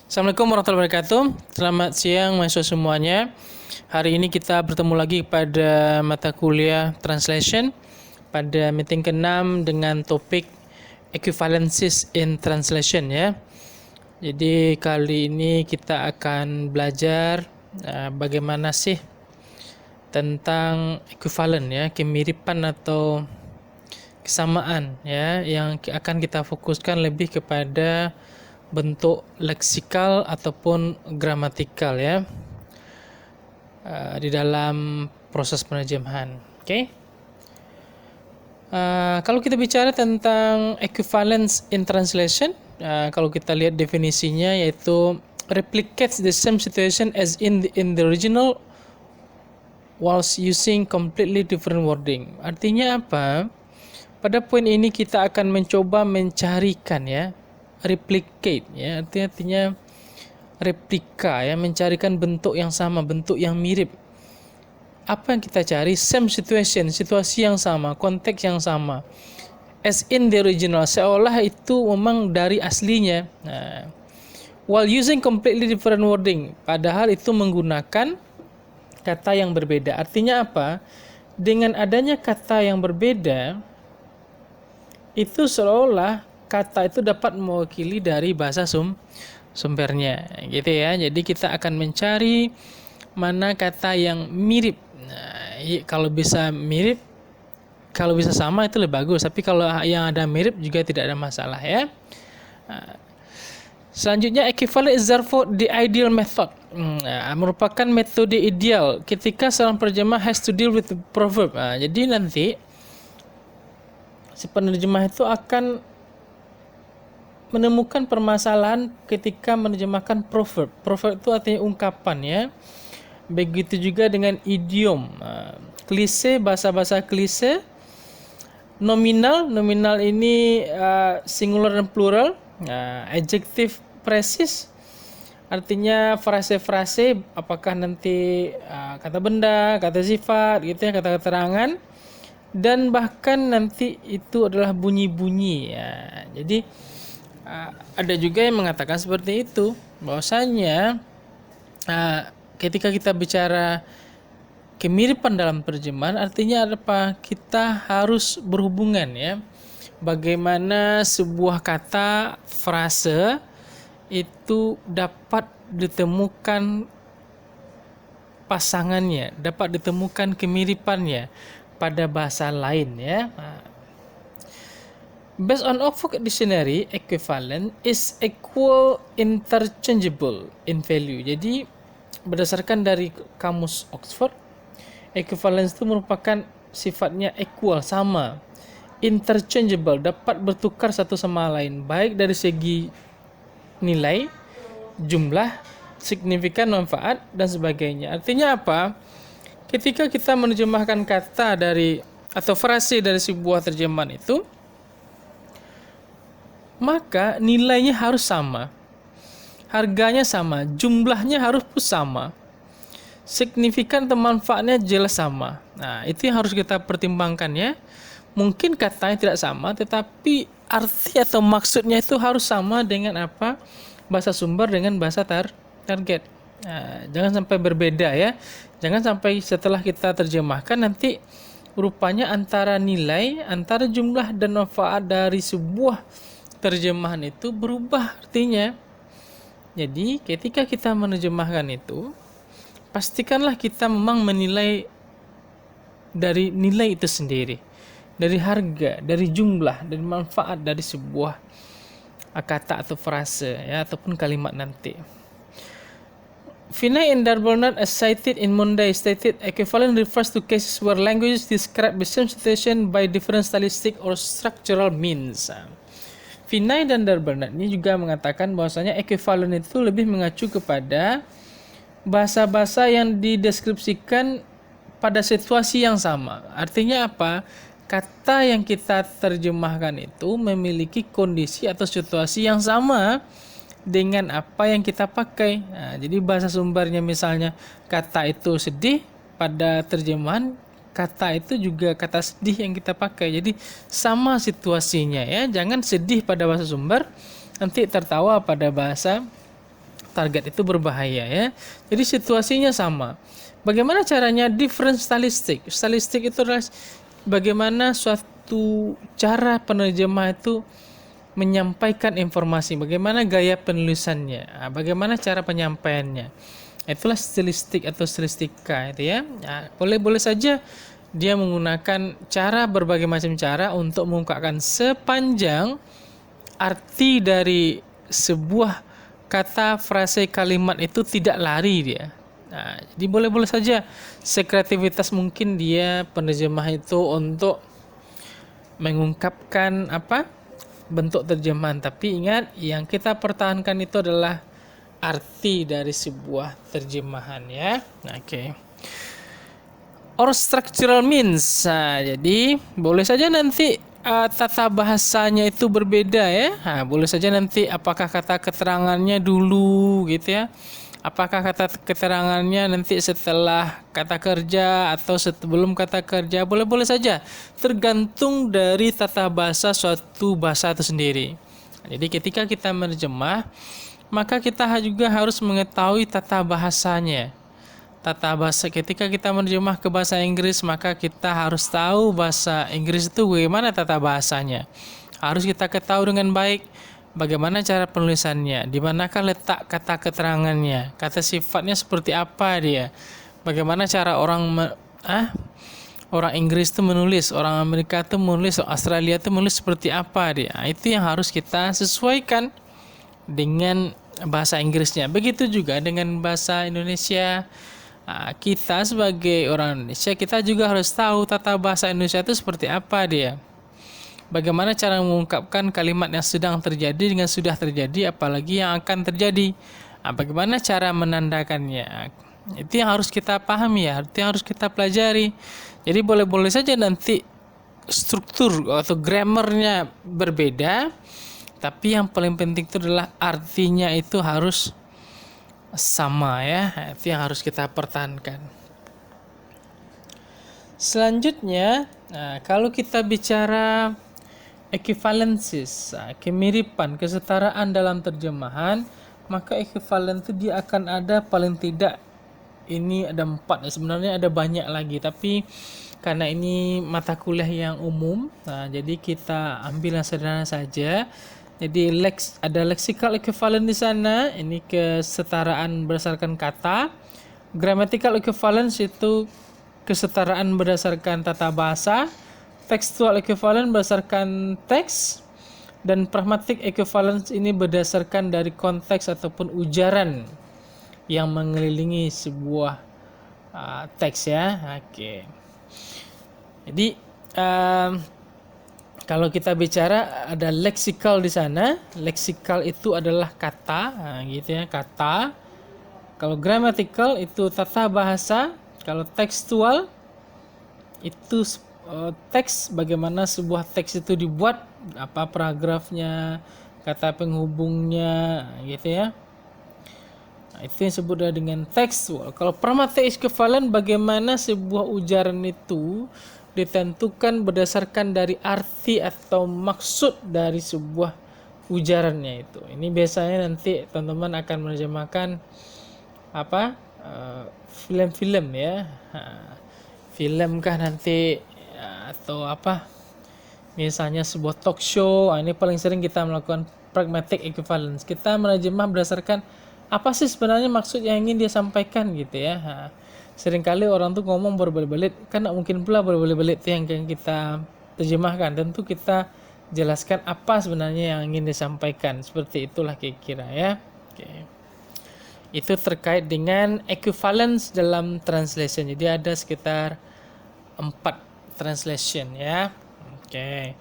Assalamualaikum warahmatullahi wabarakatuh. Selamat siang mahasiswa semuanya. Hari ini kita bertemu lagi pada mata kuliah Translation pada meeting ke-6 dengan topik Equivalencies in Translation ya. Jadi kali ini kita akan belajar bagaimana sih tentang equivalent ya, kemiripan atau kesamaan ya, yang akan kita fokuskan lebih kepada bentuk leksikal ataupun gramatikal ya di dalam proses penerjemahan. Oke. Kalau kita bicara tentang equivalence in translation, kalau kita lihat definisinya yaitu replicates the same situation as in the original whilst using completely different wording. Artinya apa? Pada poin ini kita akan mencoba mencarikan ya, replicate ya, artinya replika ya, mencarikan bentuk yang sama, bentuk yang mirip. Apa yang kita cari? Same situation, situasi yang sama, konteks yang sama. As in the original, seolah itu memang dari aslinya. While using completely different wording, padahal itu menggunakan kata yang berbeda. Artinya apa? Dengan adanya kata yang berbeda, itu seolah kata itu dapat mewakili dari bahasa sumbernya gitu ya. Jadi kita akan mencari mana kata yang mirip. Kalau bisa mirip, kalau bisa sama itu lebih bagus, tapi kalau yang ada mirip juga tidak ada masalah ya. Selanjutnya, equivalent is therefore the ideal method. Merupakan metode ideal ketika seorang penerjemah has to deal with the proverb. Jadi nanti si penerjemah itu akan menemukan permasalahan ketika menerjemahkan proverb. Proverb itu artinya ungkapan ya. Begitu juga dengan idiom, klise, bahasa-bahasa klise. Nominal ini singular dan plural. Adjective presis artinya frase-frase, apakah nanti kata benda, kata sifat gitu ya, kata keterangan. Dan bahkan nanti itu adalah bunyi-bunyi ya. Jadi ada juga yang mengatakan seperti itu, bahwasanya ketika kita bicara kemiripan dalam terjemahan, artinya apa? Kita harus berhubungan ya. Bagaimana sebuah kata, frase itu dapat ditemukan pasangannya, dapat ditemukan kemiripannya pada bahasa lain ya. Based on Oxford Dictionary, equivalent is equal, interchangeable in value. Jadi berdasarkan dari kamus Oxford, equivalence itu merupakan sifatnya equal, sama, interchangeable, dapat bertukar satu sama lain, baik dari segi nilai, jumlah, signifikan, manfaat, dan sebagainya. Artinya apa? Ketika kita menerjemahkan kata dari atau frase dari sebuah terjemahan itu, maka nilainya harus sama, harganya sama, jumlahnya harus sama, signifikan atau manfaatnya jelas sama. Nah, itu yang harus kita pertimbangkan ya. Mungkin katanya tidak sama, tetapi arti atau maksudnya itu harus sama dengan apa bahasa sumber dengan bahasa target. Nah, jangan sampai berbeda ya. Jangan sampai setelah kita terjemahkan nanti rupanya antara nilai, antara jumlah dan manfaat dari sebuah terjemahan itu berubah artinya. Jadi ketika kita menerjemahkan itu, pastikanlah kita memang menilai dari nilai itu sendiri, dari harga, dari jumlah, dari manfaat dari sebuah kata atau frase ya, ataupun kalimat nanti. Finney and Bernard, as cited in Monday, stated equivalent refers to cases where languages describe the same situation by different stylistic or structural means. Finney dan Bernard ini juga mengatakan bahwasanya equivalent itu lebih mengacu kepada bahasa-bahasa yang dideskripsikan pada situasi yang sama. Artinya apa? Kata yang kita terjemahkan itu memiliki kondisi atau situasi yang sama dengan apa yang kita pakai. Nah, jadi bahasa sumbernya misalnya kata itu sedih, pada terjemahan kata itu juga kata sedih yang kita pakai. Jadi sama situasinya ya. Jangan sedih pada bahasa sumber, nanti tertawa pada bahasa target itu berbahaya ya. Jadi situasinya sama. Bagaimana caranya? Different stylistic. Stylistic itu adalah bagaimana suatu cara penerjemah itu menyampaikan informasi, bagaimana gaya penulisannya, bagaimana cara penyampaiannya. Itulah stilistik atau stilistika itu ya. Boleh saja dia menggunakan berbagai macam cara untuk mengungkapkan sepanjang arti dari sebuah kata, frase, kalimat itu tidak lari dia. Jadi boleh saja sekreativitas mungkin dia penerjemah itu untuk mengungkapkan bentuk terjemahan, tapi ingat yang kita pertahankan itu adalah arti dari sebuah terjemahan ya. Oke. Or structural means. Jadi boleh saja nanti tata bahasanya itu berbeda ya. Boleh saja nanti apakah kata keterangannya dulu gitu ya. Apakah kata keterangannya nanti setelah kata kerja atau sebelum kata kerja, boleh saja. Tergantung dari tata bahasa suatu bahasa itu sendiri. Jadi ketika kita menerjemah, maka kita juga harus mengetahui tata bahasanya. Tata bahasa ketika kita menerjemah ke bahasa Inggris, maka kita harus tahu bahasa Inggris itu bagaimana tata bahasanya. Harus kita ketahui dengan baik bagaimana cara penulisannya, di manakah letak kata keterangannya, kata sifatnya seperti apa dia. Bagaimana cara orang Inggris itu menulis, orang Amerika itu menulis, Australia itu menulis seperti apa dia. Itu yang harus kita sesuaikan dengan bahasa Inggrisnya. Begitu juga dengan bahasa Indonesia. Kita sebagai orang Indonesia, kita juga harus tahu tata bahasa Indonesia itu seperti apa dia. Bagaimana cara mengungkapkan kalimat yang sedang terjadi dengan sudah terjadi, apalagi yang akan terjadi. Bagaimana cara menandakannya. Itu yang harus kita pahami ya, itu yang harus kita pelajari. Jadi boleh saja nanti struktur atau grammarnya berbeda, tapi yang paling penting itu adalah artinya itu harus sama ya. Itu yang harus kita pertahankan. Selanjutnya, kalau kita bicara equivalences, kemiripan, kesetaraan dalam terjemahan, maka equivalent itu dia akan ada paling tidak ini ada 4 ya. Sebenarnya ada banyak lagi, tapi karena ini mata kuliah yang umum, jadi kita ambil yang sederhana saja. Jadi ada lexical equivalent di sana, ini kesetaraan berdasarkan kata. Grammatical equivalence itu kesetaraan berdasarkan tata bahasa. Textual equivalent berdasarkan teks. Dan pragmatic equivalence ini berdasarkan dari konteks ataupun ujaran yang mengelilingi sebuah teks ya. Oke. Jadi kalau kita bicara ada lexical di sana. Lexical itu adalah kata, gitu ya, kata. Kalau grammatical itu tata bahasa. Kalau textual itu teks, bagaimana sebuah teks itu dibuat, apa paragrafnya, kata penghubungnya, gitu ya. Itu yang disebut dengan textual. Kalau pragmatic equivalent, bagaimana sebuah ujaran itu ditentukan berdasarkan dari arti atau maksud dari sebuah ujarannya itu. Ini biasanya nanti teman-teman akan menerjemahkan film-film ya. Film kah nanti atau misalnya sebuah talk show. Ini paling sering kita melakukan pragmatic equivalence. Kita menerjemah berdasarkan apa sih sebenarnya maksud yang ingin dia sampaikan gitu ya. Seringkali orang tuh ngomong berbelit-belit, kan tidak mungkin pula berbelit-belit yang kita terjemahkan. Tentu kita jelaskan apa sebenarnya yang ingin disampaikan. Seperti itulah kira-kira ya. Oke. Itu terkait dengan equivalence dalam translation. Jadi ada sekitar 4 translation ya. Oke.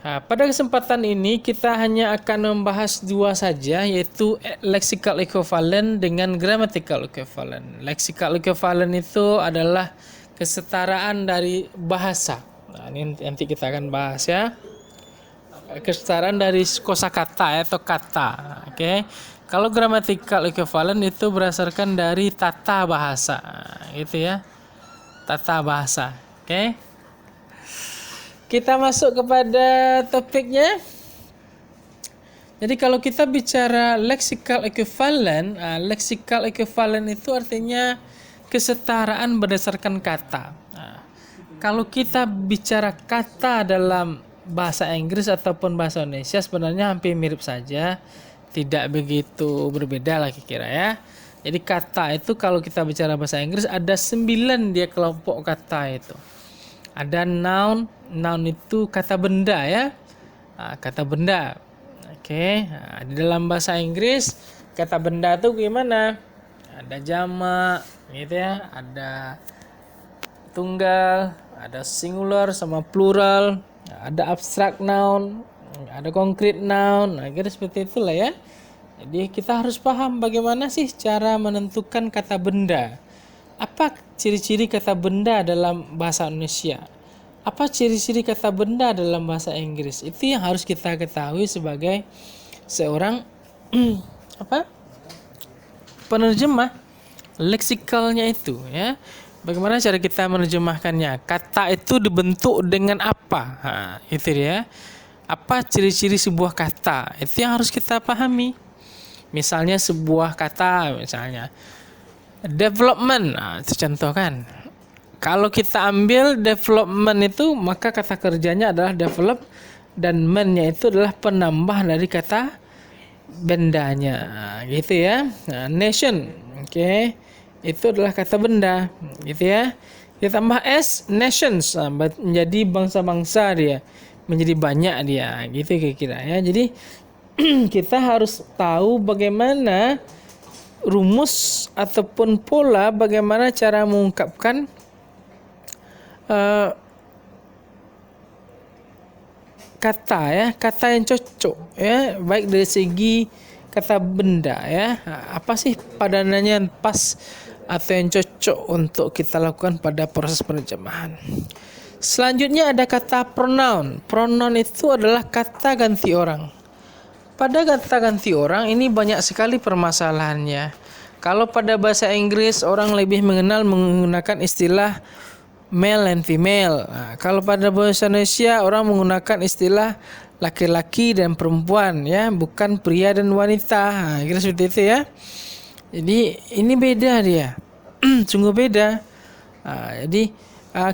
Pada kesempatan ini kita hanya akan membahas 2 saja, yaitu lexical equivalent dengan grammatical equivalent. Lexical equivalent itu adalah kesetaraan dari bahasa. Ini nanti kita akan bahas ya. Kesetaraan dari kosakata atau kata. Oke. Kalau grammatical equivalent itu berdasarkan dari tata bahasa. Gitu ya. Tata bahasa. Oke. Kita masuk kepada topiknya. Jadi kalau kita bicara lexical equivalent itu artinya kesetaraan berdasarkan kata. Nah, kalau kita bicara kata dalam bahasa Inggris ataupun bahasa Indonesia sebenarnya hampir mirip saja, tidak begitu berbeda lah kira-kira ya. Jadi kata itu kalau kita bicara bahasa Inggris ada 9 dia kelompok kata itu. Ada noun itu kata benda ya. Kata benda. Oke, di dalam bahasa Inggris kata benda itu gimana? Ada jamak, gitu ya. Ada tunggal, ada singular sama plural, ada abstract noun, ada concrete noun. Nah, kira seperti itulah ya. Jadi kita harus paham bagaimana sih cara menentukan kata benda. Apa ciri-ciri kata benda dalam bahasa Indonesia? Apa ciri-ciri kata benda dalam bahasa Inggris? Itu yang harus kita ketahui sebagai seorang penerjemah leksikalnya itu ya. Bagaimana cara kita menerjemahkannya? Kata itu dibentuk dengan apa? Itu dia. Apa ciri-ciri sebuah kata? Itu yang harus kita pahami. Misalnya sebuah kata, misalnya development, itu contoh kan. Kalau kita ambil development itu, maka kata kerjanya adalah develop dan man-nya itu adalah penambah dari kata bendanya, gitu ya. Nation, oke, itu adalah kata benda, gitu ya. Kita tambah s, nations, menjadi bangsa-bangsa dia, menjadi banyak dia, gitu kira-kira ya. Jadi kita harus tahu bagaimana rumus ataupun pola bagaimana cara mengungkapkan kata yang cocok ya, baik dari segi kata benda ya, apa sih padanannya yang pas atau yang cocok untuk kita lakukan pada proses penerjemahan. Selanjutnya ada kata pronoun. Pronoun itu adalah kata ganti orang. Pada kata ganti orang ini banyak sekali permasalahannya. Kalau pada bahasa Inggris orang lebih mengenal menggunakan istilah male and female. Kalau pada bahasa Indonesia orang menggunakan istilah laki-laki dan perempuan ya, bukan pria dan wanita. Kira seperti itu ya. Jadi ini beda dia. Sungguh beda. Jadi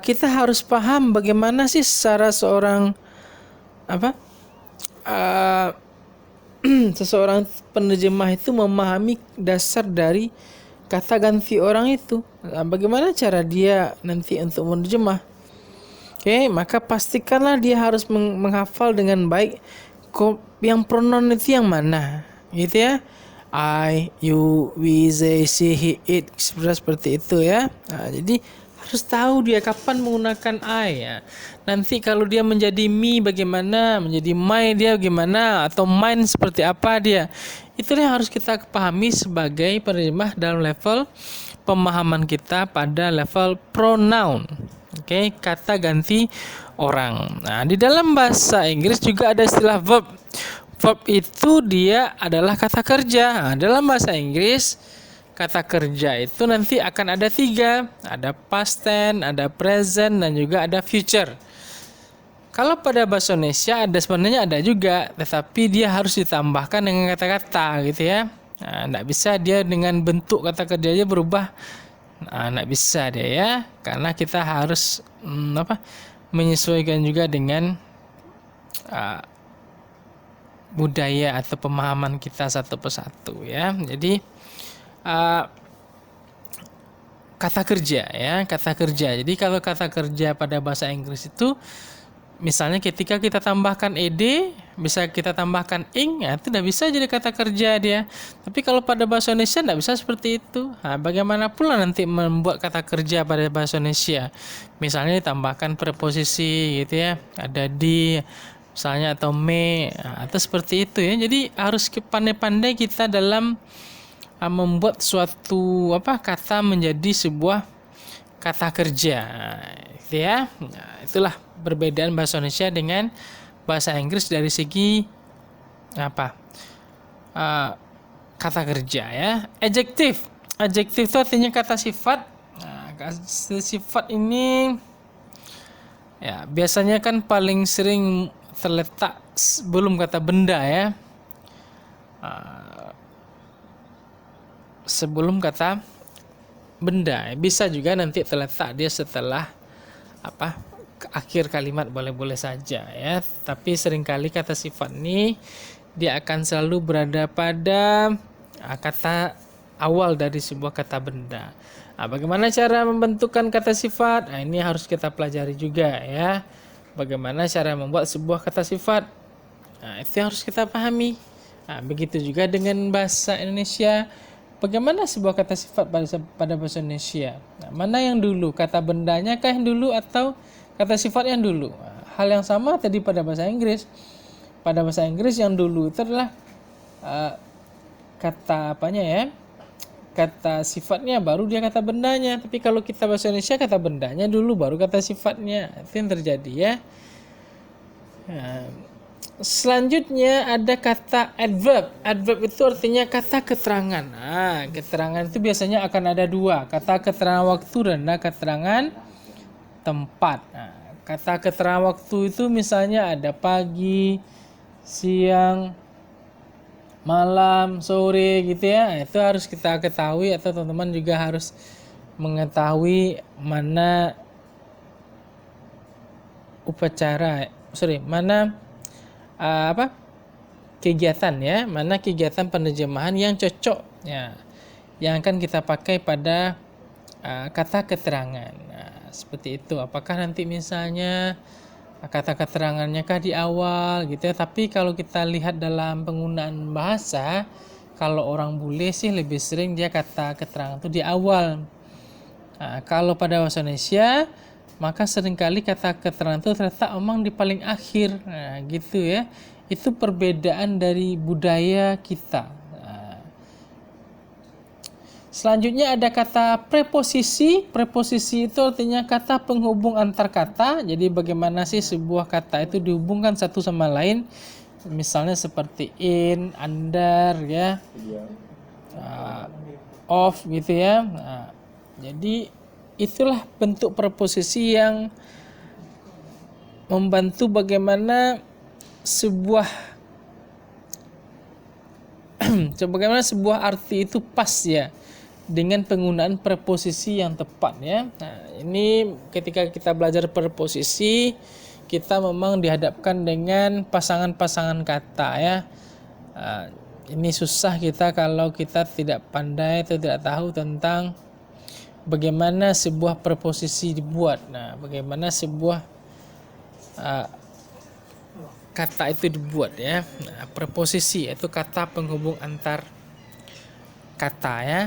kita harus paham bagaimana sih secara seorang seseorang penerjemah itu memahami dasar dari kata ganti orang itu. Bagaimana cara dia nanti untuk menerjemah? Oke, maka pastikanlah dia harus menghafal dengan baik yang pronoun itu yang mana, gitu ya. I, you, we, they, she, he, it, seperti itu ya. Jadi harus tahu dia kapan menggunakan I ya. Nanti kalau dia menjadi me bagaimana, menjadi my dia bagaimana, atau mine seperti apa dia. Itulah yang harus kita pahami sebagai penerjemah dalam level pemahaman kita pada level pronoun. Oke, kata ganti orang. Nah, di dalam bahasa Inggris juga ada istilah verb. Verb itu dia adalah kata kerja. Nah, dalam bahasa Inggris kata kerja itu nanti akan ada 3. Ada past tense, ada present, dan juga ada future. Kalau pada bahasa Indonesia sebenarnya ada juga, tetapi dia harus ditambahkan dengan kata-kata gitu ya. Nggak bisa dia dengan bentuk kata kerjanya berubah. Nggak bisa dia ya, karena kita harus menyesuaikan juga dengan budaya atau pemahaman kita satu persatu ya. Jadi kata kerja ya, kata kerja. Jadi kalau kata kerja pada bahasa Inggris itu misalnya ketika kita tambahkan ed, bisa kita tambahkan ing, itu tidak bisa jadi kata kerja dia. Tapi kalau pada bahasa Indonesia tidak bisa seperti itu. Bagaimana pula nanti membuat kata kerja pada bahasa Indonesia? Misalnya ditambahkan preposisi gitu ya, ada di misalnya atau me, atau seperti itu ya. Jadi harus pandai-pandai kita dalam membuat suatu kata menjadi sebuah kata kerja, gitu ya. Itulah perbedaan bahasa Indonesia dengan bahasa Inggris dari segi kata kerja ya. Adjektif itu artinya kata sifat. Kata sifat ini ya biasanya kan paling sering terletak sebelum kata benda ya. sebelum kata benda. Bisa juga nanti terletak dia setelah akhir kalimat, boleh-boleh saja ya. Tapi seringkali kata sifat ini dia akan selalu berada pada kata awal dari sebuah kata benda. Bagaimana cara membentukkan kata sifat? Ini harus kita pelajari juga ya. Bagaimana cara membuat sebuah kata sifat? Itu harus kita pahami. Begitu juga dengan bahasa Indonesia. Bagaimana sebuah kata sifat pada bahasa Indonesia? Mana yang dulu? Kata bendanya kah yang dulu atau kata sifat yang dulu? Hal yang sama tadi pada bahasa Inggris. Pada bahasa Inggris yang dulu itu adalah kata apanya ya? Kata sifatnya baru dia kata bendanya. Tapi kalau kita bahasa Indonesia kata bendanya dulu baru kata sifatnya. Itu yang terjadi ya. Selanjutnya ada kata adverb. Adverb itu artinya kata keterangan. Keterangan itu biasanya akan ada dua. Kata keterangan waktu dan keterangan tempat. Kata keterangan waktu itu misalnya ada pagi, siang, malam, sore gitu ya. Itu harus kita ketahui atau teman-teman juga harus mengetahui mana kegiatan ya, mana kegiatan penerjemahan yang cocok ya, yang akan kita pakai pada kata keterangan. Seperti itu. Apakah nanti misalnya kata keterangannya kah di awal gitu ya. Tapi kalau kita lihat dalam penggunaan bahasa, kalau orang bule sih lebih sering dia kata keterangan itu di awal. Kalau pada bahasa Indonesia maka seringkali kata keterangan itu terletak memang di paling akhir. Gitu ya. Itu perbedaan dari budaya kita. Selanjutnya ada kata preposisi. Preposisi itu artinya kata penghubung antar kata. Jadi bagaimana sih sebuah kata itu dihubungkan satu sama lain. Misalnya seperti in, under ya, of gitu ya. Jadi itulah bentuk preposisi yang membantu bagaimana sebuah arti itu pas ya dengan penggunaan preposisi yang tepat ya. Ini ketika kita belajar preposisi, kita memang dihadapkan dengan pasangan-pasangan kata ya. Ini susah kita kalau kita tidak pandai atau tidak tahu tentang bagaimana sebuah preposisi dibuat. Bagaimana sebuah kata itu dibuat ya. Preposisi itu kata penghubung antar kata ya.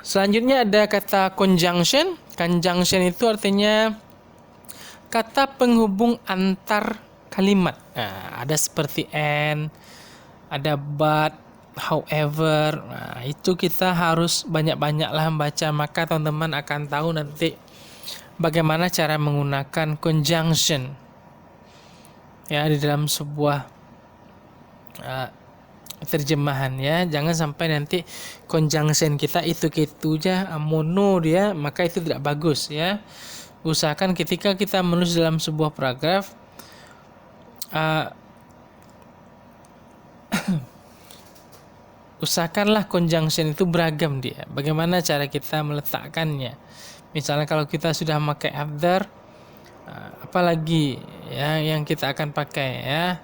Selanjutnya ada kata conjunction. Conjunction itu artinya kata penghubung antar kalimat. Ada seperti and, ada but, however. Itu kita harus banyak-banyaklah membaca, maka teman-teman akan tahu nanti bagaimana cara menggunakan conjunction ya di dalam sebuah terjemahan ya. Jangan sampai nanti conjunction kita itu aja mono dia, maka itu tidak bagus ya. Usahakan ketika kita menulis dalam sebuah paragraf usahakanlah conjunction itu beragam dia. Bagaimana cara kita meletakkannya? Misalnya kalau kita sudah memakai after, apalagi ya yang kita akan pakai ya.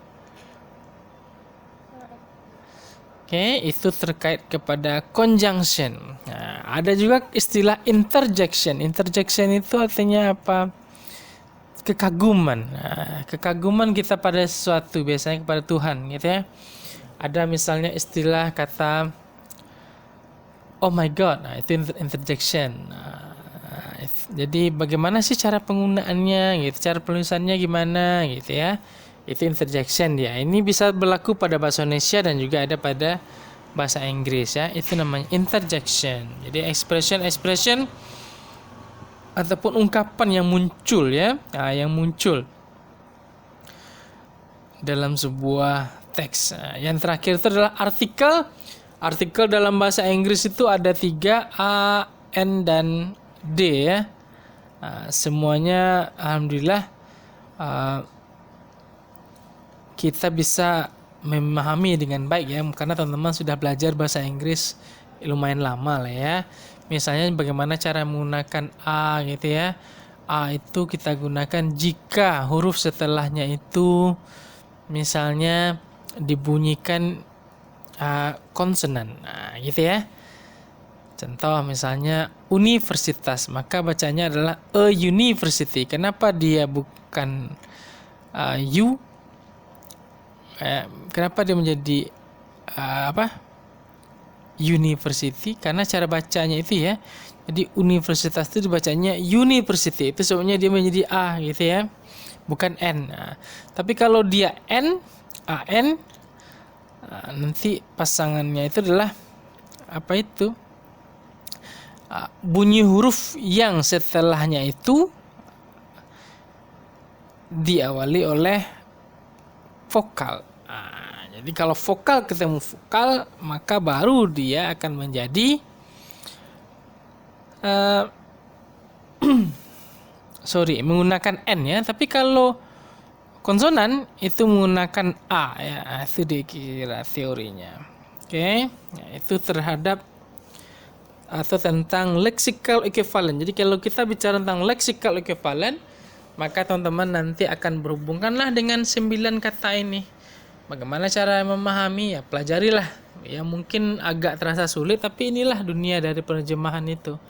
Oke, itu terkait kepada conjunction. Ada juga istilah interjection. Interjection itu artinya apa? Kekaguman. Kekaguman kita pada sesuatu, biasanya kepada Tuhan, gitu ya. Ada misalnya istilah kata oh my God. Itu interjection. Jadi bagaimana sih cara penggunaannya, gitu? Cara penulisannya gimana, gitu ya? Itu interjection dia. Ini bisa berlaku pada bahasa Indonesia dan juga ada pada bahasa Inggris ya. Itu namanya interjection. Jadi expression ataupun ungkapan yang muncul ya, yang muncul dalam sebuah teks. Yang terakhir itu adalah artikel. Artikel dalam bahasa Inggris itu ada 3, A, N dan D ya. Semuanya alhamdulillah kita bisa memahami dengan baik ya, karena teman-teman sudah belajar bahasa Inggris lumayan lama lah ya. Misalnya bagaimana cara menggunakan a gitu ya. A itu kita gunakan jika huruf setelahnya itu misalnya dibunyikan konsonan. Nah, gitu ya. Contoh misalnya universitas, maka bacanya adalah a university. Kenapa dia bukan U? Kenapa dia menjadi university? Karena cara bacanya itu ya. Jadi universitas itu dibacanya university. Itu sebabnya dia menjadi A gitu ya. Bukan N. Nah, tapi kalau dia N, AN, nanti pasangannya itu adalah apa itu? Bunyi huruf yang setelahnya itu diawali oleh vokal. Jadi kalau vokal ketemu vokal, maka baru dia akan menjadi menggunakan N ya. Tapi kalau konsonan itu menggunakan A ya. Itu dikira teorinya. Oke. Nah, itu terhadap atau tentang lexical equivalent. Jadi kalau kita bicara tentang lexical equivalent, maka teman-teman nanti akan berhubunganlah dengan 9 kata ini. Bagaimana cara memahami? Ya pelajarilah. Ya mungkin agak terasa sulit, tapi inilah dunia dari penerjemahan itu.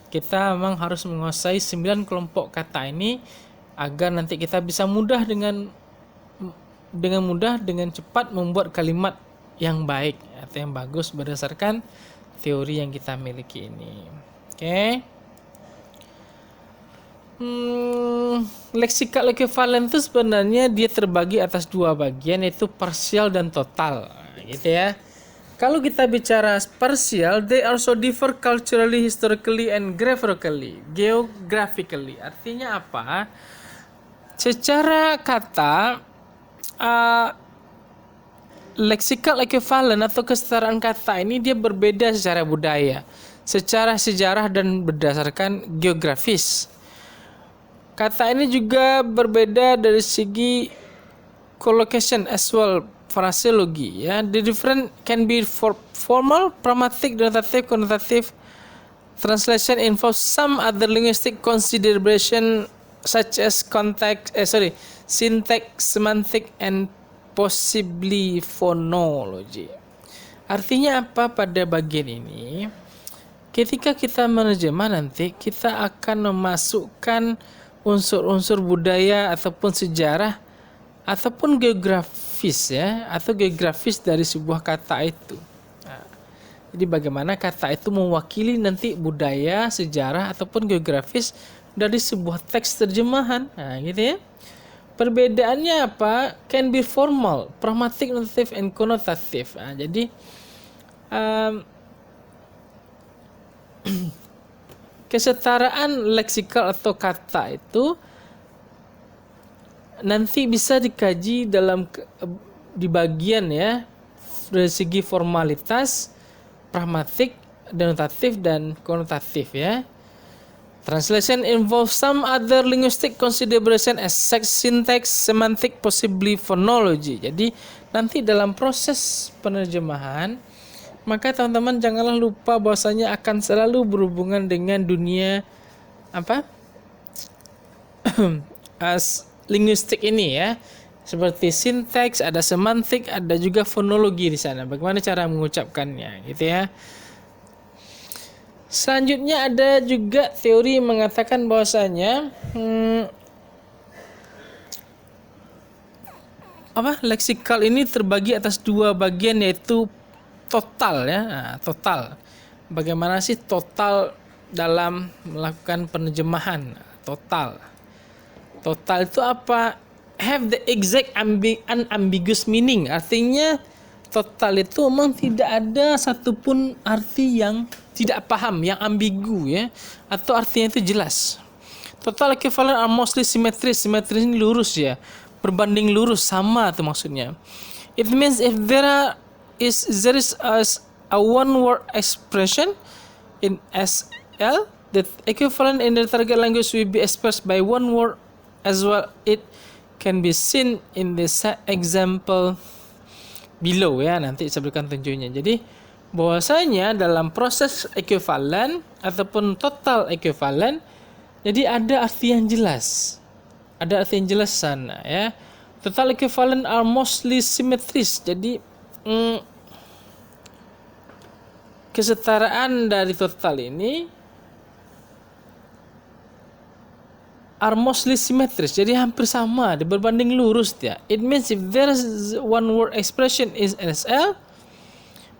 Kita memang harus menguasai 9 kelompok kata ini agar nanti kita bisa dengan cepat membuat kalimat yang baik atau yang bagus berdasarkan teori yang kita miliki ini. Oke. Lexical equivalent itu sebenarnya dia terbagi atas 2 bagian, yaitu partial dan total. Gitu ya. Kalau kita bicara partial, they also differ culturally, historically, and geographically. Artinya apa? Secara kata, lexical equivalent atau kesetaraan kata ini dia berbeda secara budaya, secara sejarah, dan berdasarkan geografis. Kata ini juga berbeda dari segi collocation as well, phraseology ya. The different can be formal, pragmatic, denotative, connotative. Translation involves some other linguistic consideration such as syntax, semantic, and possibly phonology. Artinya apa pada bagian ini? Ketika kita menerjemah nanti kita akan memasukkan unsur-unsur budaya ataupun sejarah ataupun geografis ya, atau geografis dari sebuah kata itu. Nah, jadi bagaimana kata itu mewakili nanti budaya, sejarah ataupun geografis dari sebuah teks terjemahan. Nah, gitu ya. Perbedaannya apa? Can be formal, pragmatic, notative, and connotative. Nah, jadi kesetaraan leksikal atau kata itu nanti bisa dikaji di bagian ya, dari segi formalitas, pragmatik, denotatif, dan konotatif ya. Translation involves some other linguistic consideration as syntax, semantic, possibly phonology. Jadi nanti dalam proses penerjemahan, maka teman-teman janganlah lupa bahwasanya akan selalu berhubungan dengan dunia linguistik ini ya. Seperti sinteks, ada semantik, ada juga fonologi di sana. Bagaimana cara mengucapkannya gitu ya. Selanjutnya ada juga teori yang mengatakan bahwasanya leksikal ini terbagi atas 2 bagian, yaitu total ya. Nah, total. Bagaimana sih total dalam melakukan penerjemahan? Total itu apa? Have the exact unambiguous meaning. Artinya total itu memang tidak ada satupun arti yang tidak paham, yang ambigu ya, atau artinya itu jelas. Total equivalent are mostly symmetries. Symmetries ini lurus ya, berbanding lurus, sama itu maksudnya. It means if there is a one word expression in SL, the equivalent in the target language will be expressed by one word as well. It can be seen in the set example below ya. Nanti saya berikan tunjuknya. Jadi bahwasanya dalam proses ekuivalen ataupun total ekuivalen, jadi ada arti yang jelas. Ada arti yang jelas sana ya. Total equivalent are mostly symmetries. Jadi kesetaraan dari total ini are mostly symmetries. Jadi hampir sama, berbanding lurus dia. It means if there is one word expression is SL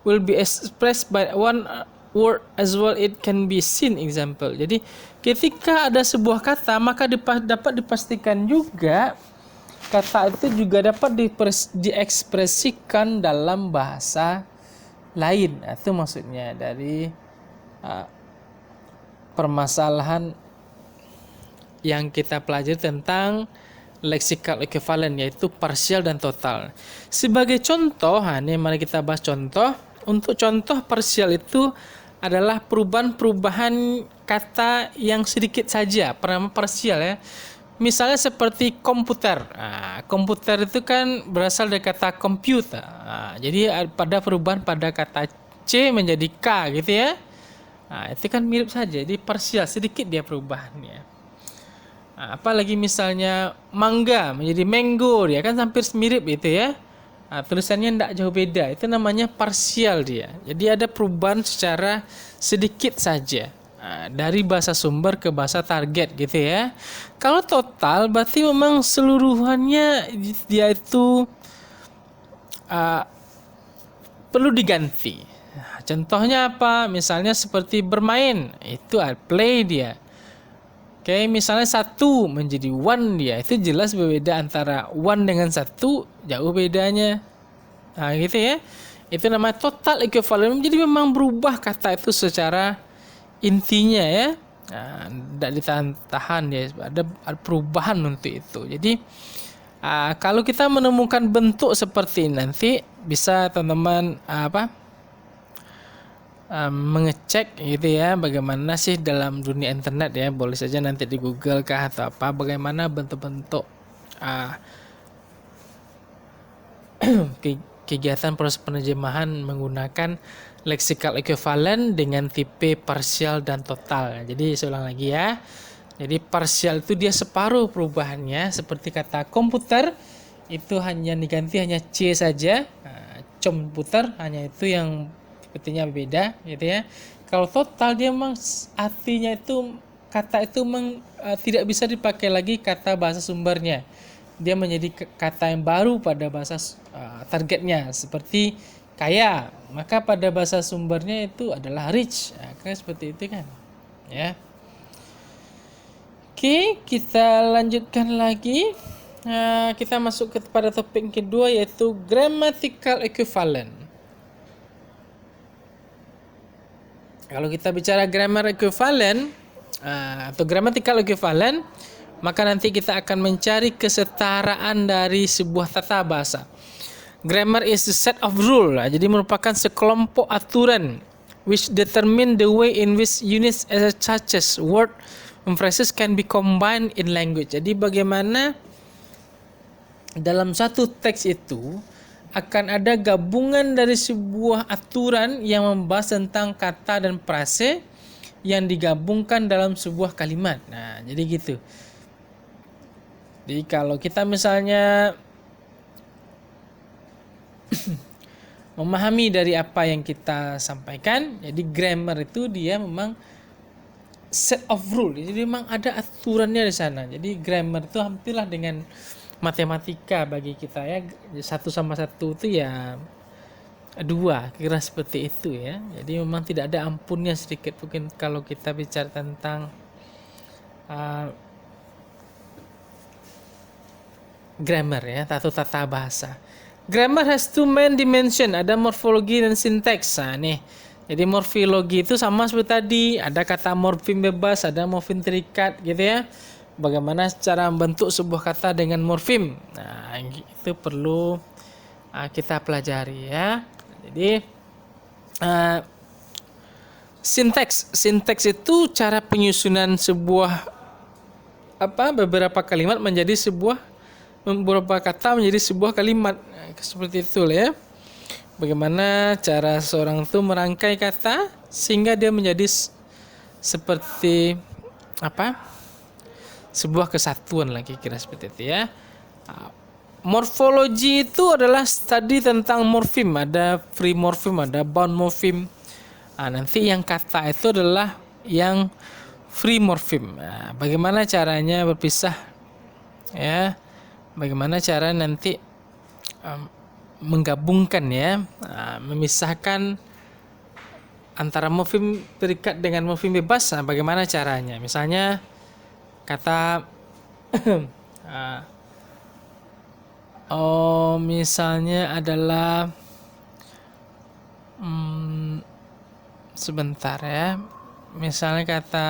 will be expressed by one word as well, it can be seen example. Jadi ketika ada sebuah kata, maka dapat dipastikan juga kata itu juga dapat diekspresikan dalam bahasa lain. Itu maksudnya dari permasalahan yang kita pelajari tentang lexical equivalent, yaitu parsial dan total. Sebagai contoh, ini mari kita bahas contoh. Untuk contoh parsial itu adalah perubahan-perubahan kata yang sedikit saja, parsial ya. Misalnya seperti komputer. Komputer itu kan berasal dari kata computer. Jadi pada perubahan pada kata C menjadi K gitu ya. Itu kan mirip saja. Jadi parsial, sedikit dia perubahannya. Apalagi misalnya mangga menjadi mango, dia kan hampir mirip itu ya. Tulisannya tidak jauh beda. Itu namanya parsial dia. Jadi ada perubahan secara sedikit saja. Dari bahasa sumber ke bahasa target gitu ya. Kalau total berarti memang seluruhannya dia itu perlu diganti. Contohnya apa? Misalnya seperti bermain, itu play dia. Oke, misalnya 1 menjadi 1 dia, itu jelas berbeda antara 1 dengan 1, jauh bedanya. Gitu ya. Itu namanya total equivalent. Jadi memang berubah kata itu secara intinya ya. Tidak ditahan ya, ada perubahan untuk itu. Jadi kalau kita menemukan bentuk seperti ini nanti bisa teman-teman mengecek gitu ya, bagaimana sih dalam dunia internet ya, boleh saja nanti di Google kah atau apa, bagaimana bentuk-bentuk kegiatan proses penerjemahan menggunakan lexical equivalent dengan tipe parsial dan total. Jadi saya ulang lagi ya. Jadi parsial itu dia separuh perubahannya, seperti kata komputer itu hanya diganti hanya C saja. Komputer hanya itu yang artinya beda gitu ya. Kalau total dia memang artinya itu kata itu tidak bisa dipakai lagi kata bahasa sumbernya. Dia menjadi kata yang baru pada bahasa targetnya, seperti kaya. Maka pada bahasa sumbernya itu adalah rich. Kayak seperti itu kan. Ya. Oke, kita lanjutkan lagi. Kita masuk kepada topik kedua, yaitu grammatical equivalent. Kalau kita bicara grammar equivalent atau grammatical equivalent, maka nanti kita akan mencari kesetaraan dari sebuah tata bahasa. Grammar is a set of rule, jadi merupakan sekelompok aturan which determine the way in which units such as word and phrases can be combined in language. Jadi bagaimana dalam satu teks itu akan ada gabungan dari sebuah aturan yang membahas tentang kata dan frase yang digabungkan dalam sebuah kalimat. Jadi gitu. Jadi kalau kita misalnya memahami dari apa yang kita sampaikan, jadi grammar itu dia memang set of rule. Jadi memang ada aturannya di sana. Jadi grammar itu hampirlah dengan matematika bagi kita ya, 1 sama 1 itu ya 2, kira seperti itu ya. Jadi memang tidak ada ampunnya sedikit mungkin kalau kita bicara tentang grammar ya, tata bahasa. Grammar has 2 main dimension, ada morfologi dan sinteks. Nih. Jadi morfologi itu sama seperti tadi, ada kata morfem bebas, ada morfem terikat gitu ya. Bagaimana cara membentuk sebuah kata dengan morfem. Itu perlu kita pelajari ya. Jadi sinteks itu cara penyusunan sebuah beberapa kalimat menjadi sebuah beberapa kata menjadi sebuah kalimat. Seperti itu ya. Bagaimana cara seorang itu merangkai kata sehingga dia menjadi seperti apa? Sebuah kesatuan lagi kira seperti itu ya. Morfologi itu adalah studi tentang morfem, ada free morfem, ada bound morfem. Nanti yang kata itu adalah yang free morfem. Bagaimana caranya berpisah ya? Bagaimana cara nanti menggabungkan ya, memisahkan antara morfem terikat dengan morfem bebas. Bagaimana caranya? Misalnya kata misalnya adalah sebentar ya. Misalnya kata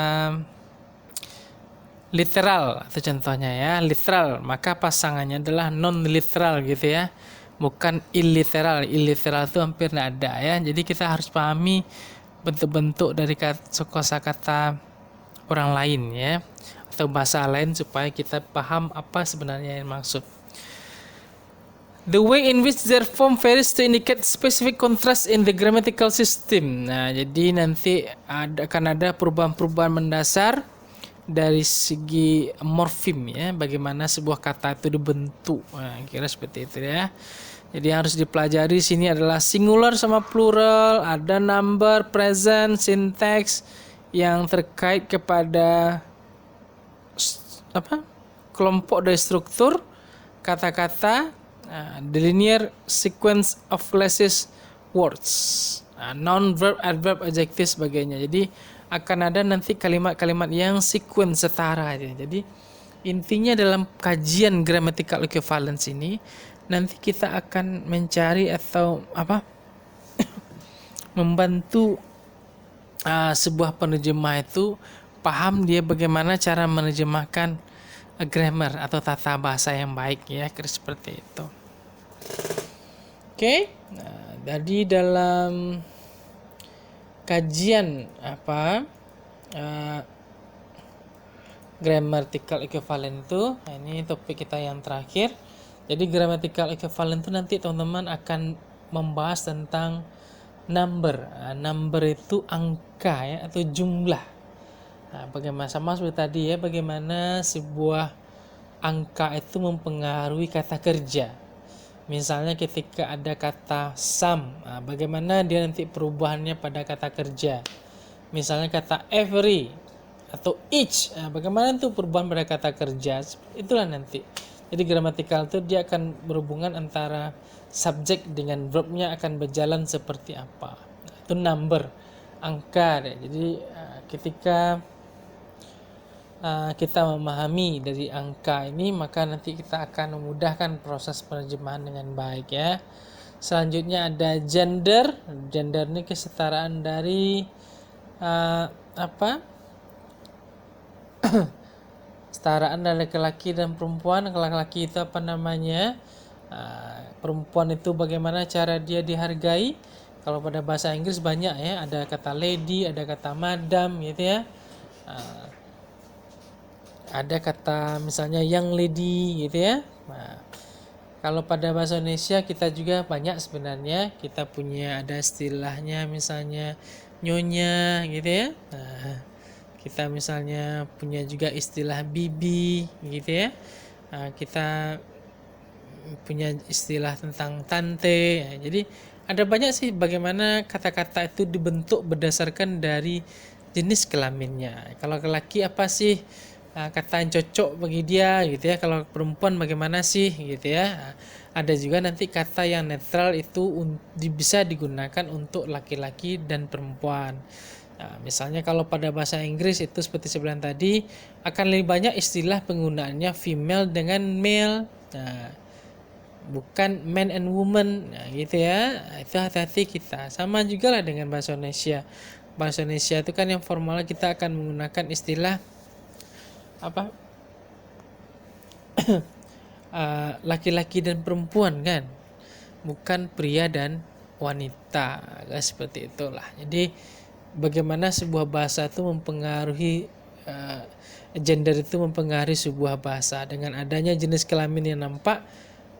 literal atau contohnya ya, literal, maka pasangannya adalah non literal gitu ya. Bukan illiteral. Illiteral itu hampir tidak ada ya. Jadi kita harus pahami bentuk-bentuk dari kosakata orang lain ya, atau bahasa lain supaya kita paham apa sebenarnya yang maksud. The way in which their form varies to indicate specific contrast in the grammatical system. Jadi nanti akan ada perubahan-perubahan mendasar dari segi morfem ya, bagaimana sebuah kata itu dibentuk. Kira seperti itu ya. Jadi harus dipelajari sini adalah singular sama plural, ada number, present, syntax yang terkait kepada kelompok dari struktur kata-kata, the linear sequence of classes words, noun, verb, adverb, adjective sebagainya. Jadi akan ada nanti kalimat-kalimat yang sequence setara aja. Jadi intinya dalam kajian grammatical equivalence ini nanti kita akan mencari atau membantu sebuah penerjemah itu paham dia bagaimana cara menerjemahkan grammar atau tata bahasa yang baik ya, seperti itu. Oke. Jadi dalam kajian grammatical equivalent itu, ini topik kita yang terakhir. Jadi grammatical equivalent itu nanti teman-teman akan membahas tentang number. Number itu angka ya, atau jumlah. Bagaimana sama seperti tadi ya, bagaimana sebuah angka itu mempengaruhi kata kerja. Misalnya ketika ada kata some, bagaimana dia nanti perubahannya pada kata kerja. Misalnya kata every atau each, bagaimana itu perubahan pada kata kerja. Itulah nanti. Jadi gramatikal itu dia akan berhubungan antara subjek dengan verbnya akan berjalan seperti apa. Itu number, angka. Jadi ketika kita memahami dari angka ini, maka nanti kita akan memudahkan proses penerjemahan dengan baik ya. Selanjutnya ada gender. Gender ini kesetaraan dari kesetaraan dari laki-laki dan perempuan. Laki-laki itu perempuan itu bagaimana cara dia dihargai. Kalau pada bahasa Inggris banyak ya, ada kata lady, ada kata madam gitu ya. Ada kata misalnya young lady gitu ya. Kalau pada bahasa Indonesia kita juga banyak sebenarnya. Kita punya ada istilahnya misalnya nyonya gitu ya. Kita misalnya punya juga istilah bibi gitu ya. Kita punya istilah tentang tante ya. Jadi ada banyak sih bagaimana kata-kata itu dibentuk berdasarkan dari jenis kelaminnya. Kalau laki apa sih kata yang cocok bagi dia gitu ya. Kalau perempuan bagaimana sih gitu ya. Ada juga nanti kata yang netral itu bisa digunakan untuk laki-laki dan perempuan. Misalnya kalau pada bahasa Inggris itu seperti saya bilang tadi, akan lebih banyak istilah penggunaannya female dengan male, bukan man and woman gitu ya. Itu hati-hati kita. Sama juga lah dengan bahasa Indonesia. Bahasa Indonesia itu kan yang formal kita akan menggunakan istilah laki-laki dan perempuan kan, bukan pria dan wanita, seperti itulah. Jadi bagaimana sebuah bahasa itu mempengaruhi gender itu mempengaruhi sebuah bahasa. Dengan adanya jenis kelamin yang nampak,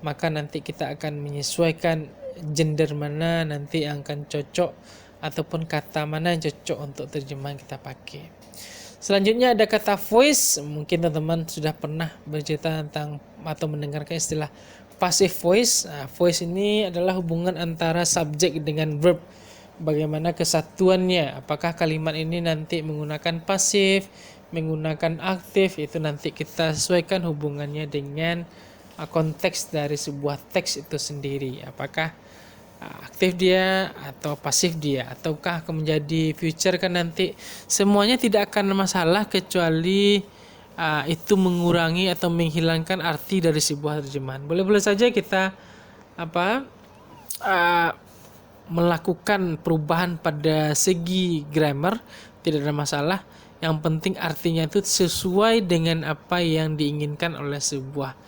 maka nanti kita akan menyesuaikan gender mana nanti yang akan cocok ataupun kata mana yang cocok untuk terjemahan kita pakai. Selanjutnya ada kata voice. Mungkin teman-teman sudah pernah bercerita tentang atau mendengarkan istilah passive voice. Voice ini adalah hubungan antara subjek dengan verb. Bagaimana kesatuannya? Apakah kalimat ini nanti menggunakan pasif, menggunakan aktif? Itu nanti kita sesuaikan hubungannya dengan konteks dari sebuah teks itu sendiri. Apakah aktif dia atau pasif dia, ataukah akan menjadi future kan nanti. Semuanya tidak akan masalah kecuali itu mengurangi atau menghilangkan arti dari sebuah terjemahan. Boleh-boleh saja kita melakukan perubahan pada segi grammar, tidak ada masalah. Yang penting artinya itu sesuai dengan apa yang diinginkan oleh sebuah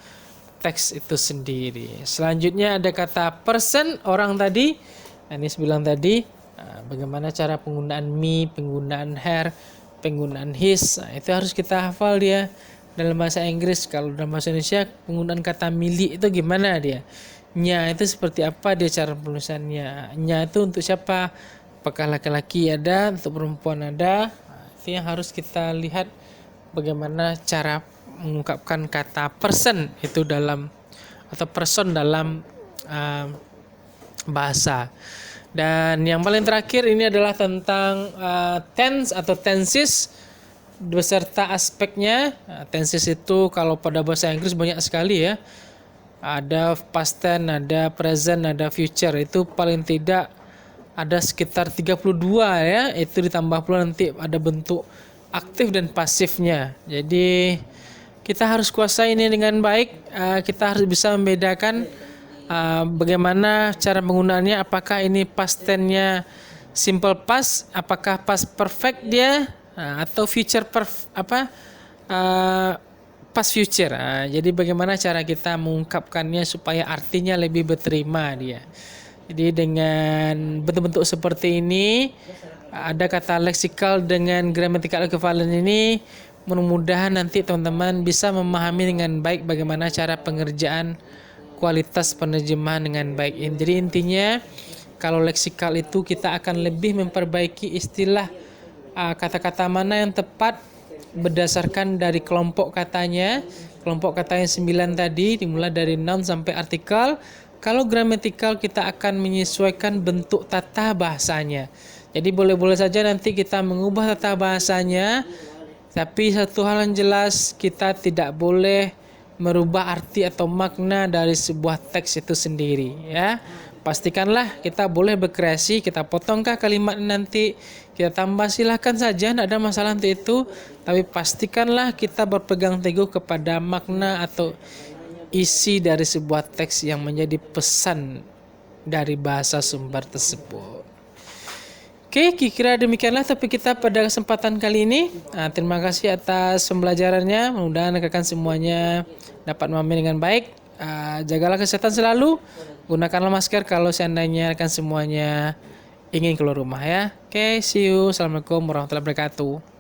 teks itu sendiri. Selanjutnya ada kata person, orang tadi. Anis bilang tadi, bagaimana cara penggunaan me, penggunaan her, penggunaan his. Itu harus kita hafal dia dalam bahasa Inggris. Kalau dalam bahasa Indonesia penggunaan kata milik itu gimana dia? Nya itu seperti apa dia cara penulisannya? Nya itu untuk siapa? Apakah laki-laki ada, untuk perempuan ada? Itu yang harus kita lihat bagaimana cara mengungkapkan kata person itu dalam atau person dalam bahasa. Dan yang paling terakhir ini adalah tentang tense atau tenses beserta aspeknya. Tenses itu kalau pada bahasa Inggris banyak sekali ya. Ada past tense, ada present, ada future. Itu paling tidak ada sekitar 32 ya. Itu ditambah pula nanti ada bentuk aktif dan pasifnya. Jadi kita harus kuasai ini dengan baik. Kita harus bisa membedakan bagaimana cara penggunaannya. Apakah ini past tense-nya simple past, apakah past perfect dia, atau future past future. Jadi bagaimana cara kita mengungkapkannya supaya artinya lebih berterima dia. Jadi dengan bentuk-bentuk seperti ini, ada kata leksikal dengan grammatical equivalent ini, mudah-mudahan nanti teman-teman bisa memahami dengan baik bagaimana cara pengerjaan kualitas penerjemahan dengan baik. Jadi intinya kalau leksikal itu kita akan lebih memperbaiki istilah kata-kata mana yang tepat berdasarkan dari kelompok katanya. Kelompok katanya 9 tadi dimulai dari noun sampai artikel. Kalau gramatikal kita akan menyesuaikan bentuk tata bahasanya. Jadi boleh-boleh saja nanti kita mengubah tata bahasanya, tapi satu hal yang jelas kita tidak boleh merubah arti atau makna dari sebuah teks itu sendiri ya. Pastikanlah kita boleh berkreasi, kita potongkah kalimat nanti, kita tambah silahkan saja, tidak ada masalah untuk itu. Tapi pastikanlah kita berpegang teguh kepada makna atau isi dari sebuah teks yang menjadi pesan dari bahasa sumber tersebut. Oke, kira-kira demikianlah topik kita pada kesempatan kali ini. Terima kasih atas pembelajarannya. Mudah-mudahan rekan semuanya dapat memahami dengan baik. Jagalah kesehatan selalu. Gunakanlah masker kalau seandainya rekan semuanya ingin keluar rumah ya. Oke, see you. Assalamualaikum warahmatullahi wabarakatuh.